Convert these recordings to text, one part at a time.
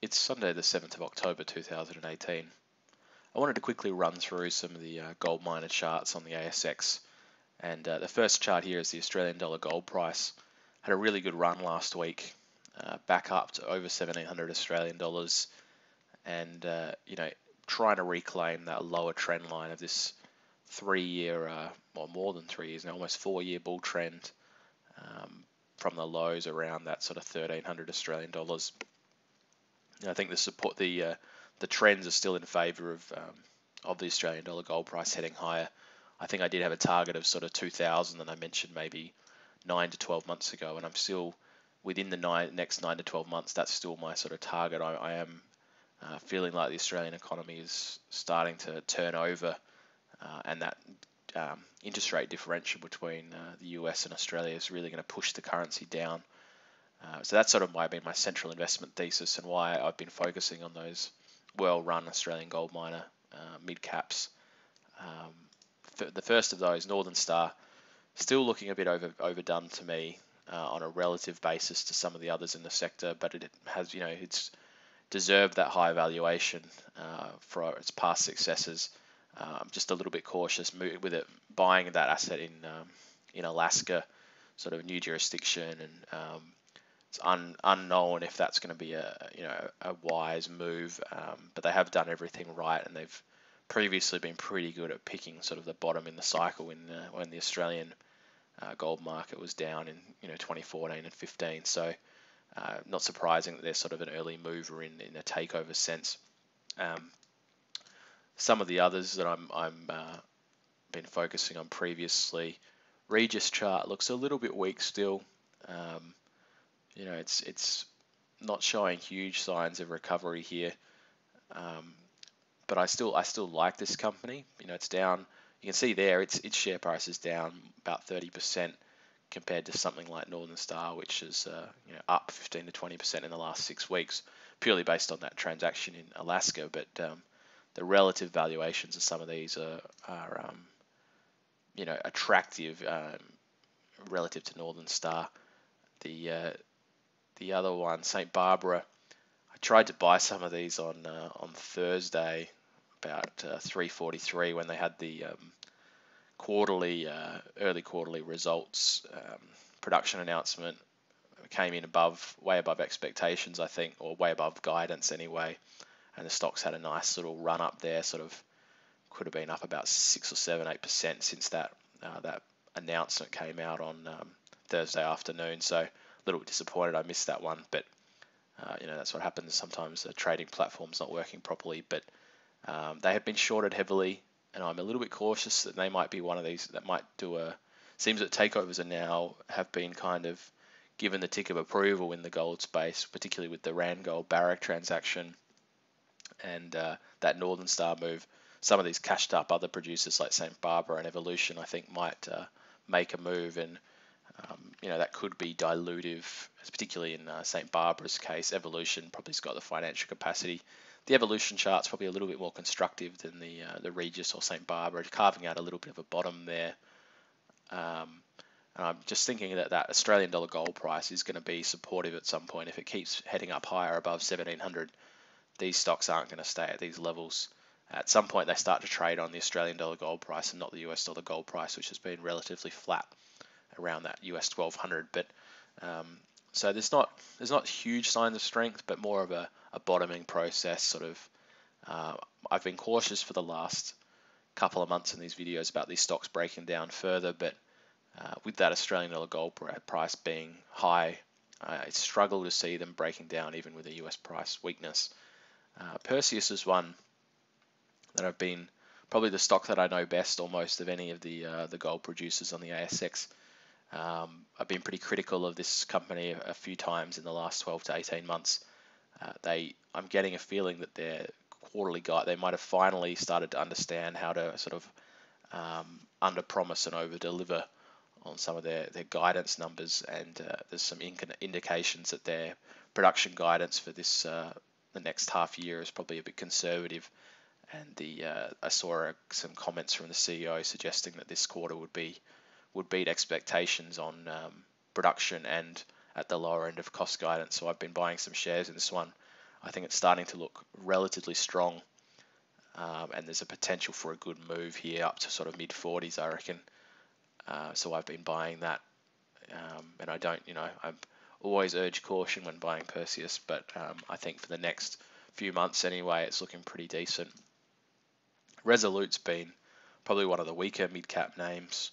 It's Sunday the 7th of October 2018. I wanted to quickly run through some of the gold miner charts on the ASX. And the first chart here is the Australian dollar gold price. Had a really good run last week, back up to over 1,700 Australian dollars, and trying to reclaim that lower trend line of this 3-year, or more than 3 years now, almost 4-year bull trend, from the lows around that sort of 1,300 Australian dollars. I think the trends are still in favour of the Australian dollar gold price heading higher. I think I did have a target of sort of 2,000 that I mentioned maybe 9 to 12 months ago, and I'm still within the next 9 to 12 months. That's still my sort of target. I am feeling like the Australian economy is starting to turn over, and that interest rate differential between the US and Australia is really going to push the currency down. So that's sort of been my central investment thesis, and why I've been focusing on those well-run Australian gold miner mid caps. The first of those, Northern Star, still looking a bit overdone to me on a relative basis to some of the others in the sector, but it has, it's deserved that high valuation for its past successes. I'm just a little bit cautious with it buying that asset in Alaska, sort of new jurisdiction, and it's unknown if that's going to be a wise move, but they have done everything right, and they've previously been pretty good at picking sort of the bottom in the cycle when the Australian gold market was down in 2014 and 15. So not surprising that they're sort of an early mover in a takeover sense. Some of the others that I'm been focusing on previously, Regis chart looks a little bit weak still. It's not showing huge signs of recovery here, but I still like this company. It's down. You can see there its share price is down about 30% compared to something like Northern Star, which is up 15 to 20% in the last 6 weeks, purely based on that transaction in Alaska. But the relative valuations of some of these are attractive relative to Northern Star. The other one, St. Barbara, I tried to buy some of these on Thursday about 3:43 when they had the early quarterly results production announcement. It came in way above expectations, I think, or way above guidance anyway. And the stocks had a nice little run up there, sort of could have been up about 6 or 7, 8% since that announcement came out on Thursday afternoon. So a little bit disappointed I missed that one, but that's what happens sometimes. The trading platform's not working properly, but they have been shorted heavily, and I'm a little bit cautious that they might be one of these that might seems that takeovers are now have been kind of given the tick of approval in the gold space, particularly with the Randgold Barrick transaction and that Northern Star move. Some of these cashed up other producers like St. Barbara and Evolution, I think, might make a move, and that could be dilutive, particularly in St. Barbara's case. Evolution probably's got the financial capacity. The Evolution chart's probably a little bit more constructive than the Regis or St. Barbara, carving out a little bit of a bottom there. And I'm just thinking that Australian dollar gold price is going to be supportive at some point. If it keeps heading up higher above 1,700, these stocks aren't going to stay at these levels. At some point, they start to trade on the Australian dollar gold price and not the US dollar gold price, which has been relatively flat around that US 1,200. But so there's not huge signs of strength, but more of a bottoming process. Sort of, I've been cautious for the last couple of months in these videos about these stocks breaking down further, but with that Australian dollar gold price being high, I struggle to see them breaking down even with a US price weakness. Perseus is one that I've been probably the stock that I know best almost of any of the gold producers on the ASX. I've been pretty critical of this company a few times in the last 12 to 18 months. I'm getting a feeling that their quarterly guide, they might have finally started to understand how to sort of under promise and over deliver on some of their guidance numbers, and there's some indications that their production guidance for this the next half year is probably a bit conservative. And I saw some comments from the CEO suggesting that this quarter would beat expectations on production and at the lower end of cost guidance. So I've been buying some shares in this one. I think it's starting to look relatively strong, and there's a potential for a good move here up to sort of mid 40s, I reckon. So I've been buying that, and I don't, I always urge caution when buying Perseus, but I think for the next few months anyway, it's looking pretty decent. Resolute's been probably one of the weaker mid-cap names.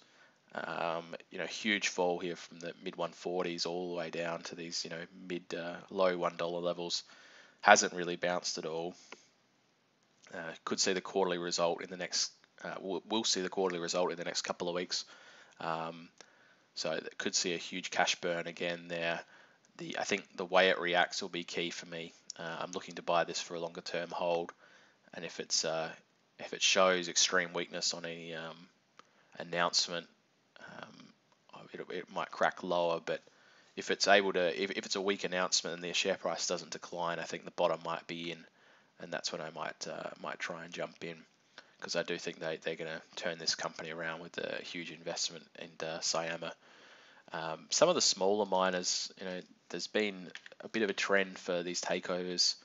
Huge fall here from the mid 140s all the way down to these, mid low $1 levels. Hasn't really bounced at all. Could see the quarterly result in the next. We'll see the quarterly result in the next couple of weeks. So could see a huge cash burn again there. I think the way it reacts will be key for me. I'm looking to buy this for a longer term hold, and if it shows extreme weakness on any announcement, it might crack lower. But if it's able to, if it's a weak announcement and the share price doesn't decline, I think the bottom might be in, and that's when I might try and jump in, because I do think they're going to turn this company around with a huge investment in Syama. Some of the smaller miners, there's been a bit of a trend for these takeovers.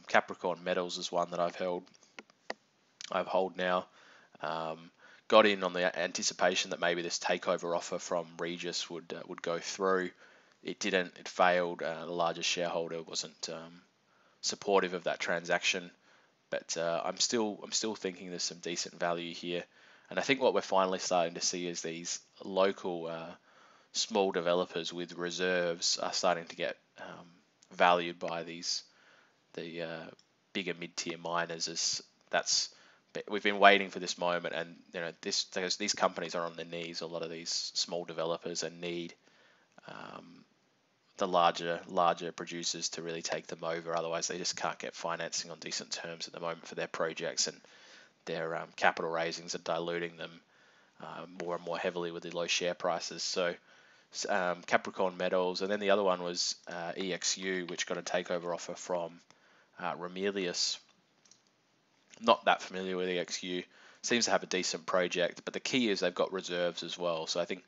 Capricorn Metals is one that I've hold now. Got in on the anticipation that maybe this takeover offer from Regis would go through. It didn't. It failed. The largest shareholder wasn't supportive of that transaction, but I'm still thinking there's some decent value here. And I think what we're finally starting to see is these local small developers with reserves are starting to get valued by the bigger mid-tier miners. We've been waiting for this moment, and these companies are on their knees. A lot of these small developers and need the larger producers to really take them over. Otherwise, they just can't get financing on decent terms at the moment for their projects, and their capital raisings are diluting them more and more heavily with the low share prices. So Capricorn Metals, and then the other one was EXU, which got a takeover offer from Ramelius. Not that familiar with EXU. Seems to have a decent project, but the key is they've got reserves as well. So I think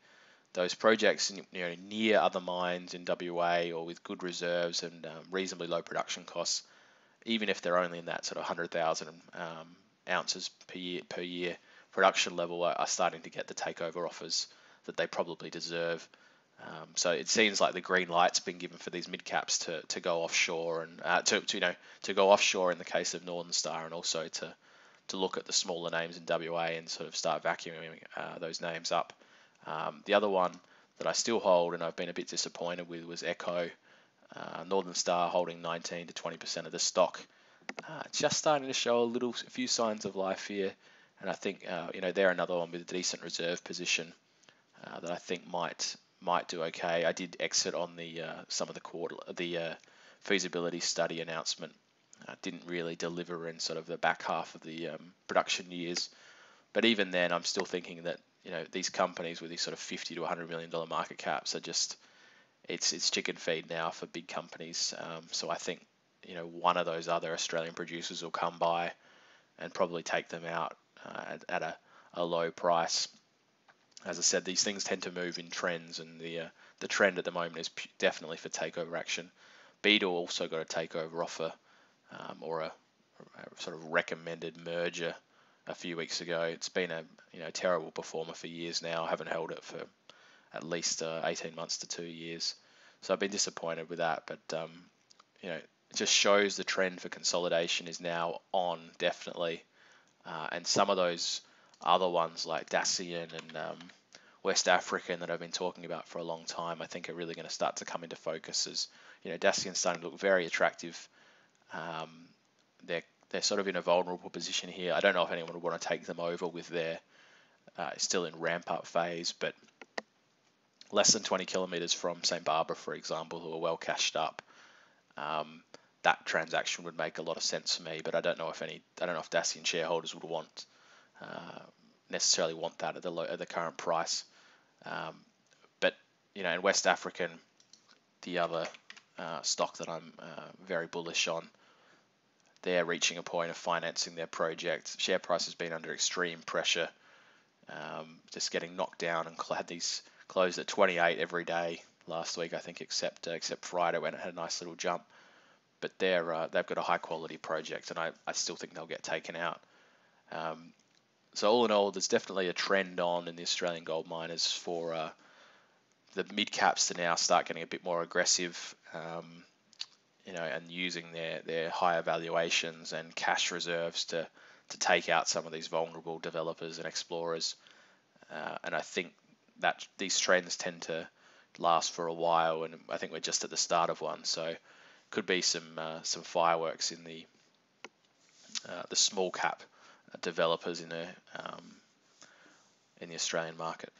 those projects near other mines in WA or with good reserves and reasonably low production costs, even if they're only in that sort of 100,000 ounces per year production level, are starting to get the takeover offers that they probably deserve. So it seems like the green light's been given for these mid caps to go offshore, and to go offshore in the case of Northern Star, and also to look at the smaller names in WA and sort of start vacuuming those names up. The other one that I still hold and I've been a bit disappointed with was Echo. Northern Star holding 19 to 20% of the stock. Just starting to show a few signs of life here, and I think they're another one with a decent reserve position that I think might do okay. I did exit on some of the feasibility study announcement. Didn't really deliver in sort of the back half of the production years, but even then, I'm still thinking that these companies with these sort of $50 to $100 million market caps are just it's chicken feed now for big companies. So I think one of those other Australian producers will come by and probably take them out at a low price. As I said, these things tend to move in trends, and the trend at the moment is definitely for takeover action. Beetle also got a takeover offer, or a sort of recommended merger a few weeks ago. It's been a terrible performer for years now. I haven't held it for at least 18 months to 2 years, so I've been disappointed with that. But it just shows the trend for consolidation is now on, definitely, and some of those other ones like Dacian and West African that I've been talking about for a long time, I think are really going to start to come into focus. As Dacian's starting to look very attractive. They're sort of in a vulnerable position here. I don't know if anyone would want to take them over with their still in ramp up phase, but less than 20 kilometers from St. Barbara, for example, who are well cashed up. That transaction would make a lot of sense for me, but I don't know if Dacian shareholders would necessarily want that at the current price. But in West African, the other stock that I'm very bullish on, they're reaching a point of financing their project. Share price has been under extreme pressure, just getting knocked down, and had these closed at 28 every day last week, I think, except Friday when it had a nice little jump. but they've got a high quality project, and I still think they'll get taken out. So all in all, there's definitely a trend on in the Australian gold miners for the mid caps to now start getting a bit more aggressive, and using their higher valuations and cash reserves to take out some of these vulnerable developers and explorers. And I think that these trends tend to last for a while, and I think we're just at the start of one. So could be some fireworks in the small cap developers in the Australian market.